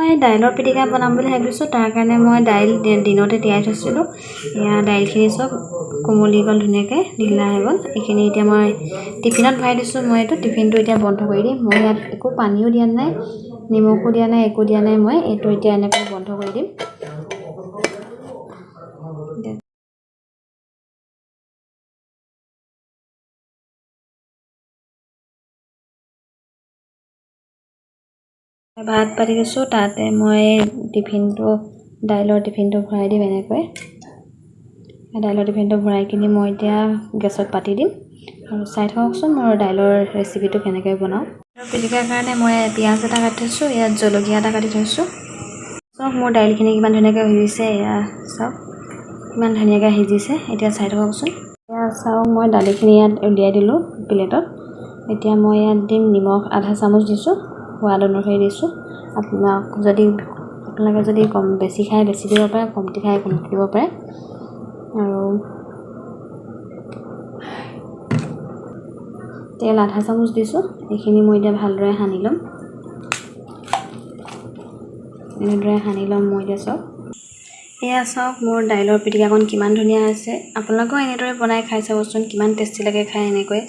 মই দাইলৰ পিটিকা বনাম বুলি ভাবিছোঁ। তাৰ কাৰণে মই দাইল দিনতে তিয়াই থৈছিলোঁ। এয়া দাইলখিনি চব কোমলি গ'ল, ধুনীয়াকৈ ঢিলা হৈ গ'ল। এইখিনি এতিয়া মই টিফিনত ভৰাই দিছোঁ। মই এইটো টিফিনটো এতিয়া বন্ধ কৰি দিম। মই ইয়াত একো পানীও দিয়া নাই, নিমখো দিয়া নাই, একো দিয়া নাই। মই এইটো এতিয়া এনেকৈ বন্ধ কৰি দিম। ভাত পাতি দিছোঁ, তাতে মই দাইলৰ টিফিনটো ভৰাই দিম এনেকৈ। দাইলৰ টিফিনটো ভৰাই কিনি মই এতিয়া গেছত পাতি দিম আৰু চাই থাককচোন মোৰ দাইলৰ ৰেচিপিটো কেনেকৈ বনাওঁ। পিটিকাৰ কাৰণে মই পিঁয়াজ এটা কাটি থৈছোঁ, ইয়াত জলকীয়া এটা কাটি থৈছোঁ। চাওক মোৰ দাইলখিনি কিমান ধুনীয়াকৈ সিজিছে। এয়া চাওক কিমান ধুনীয়াকৈ সিজিছে। এতিয়া চাই থাককচোন। এয়া চাওক মই দালিখিনি ইয়াত উলিয়াই দিলোঁ প্লেটত। এতিয়া মই ইয়াত দিম নিমখ আধা চামুচ দিছোঁ, সোৱাদ অনুসৰি দিছোঁ। আপোনালোকে যদি বেছি খায় বেছি দিব পাৰে, কমটি খায় কমটি দিব পাৰে। আৰু তেল আধা চামুচ দিছোঁ। এইখিনি মই এতিয়া ভালদৰে সানি ল'ম। এনেদৰে সানি ল'ম মই এতিয়া। চাওক এয়া চাওক মোৰ দাইলৰ পিটিকাকণ কিমান ধুনীয়া হৈছে। আপোনালোকেও এনেদৰে বনাই খাই চাবচোন, কিমান টেষ্টি লাগে খাই এনেকৈ।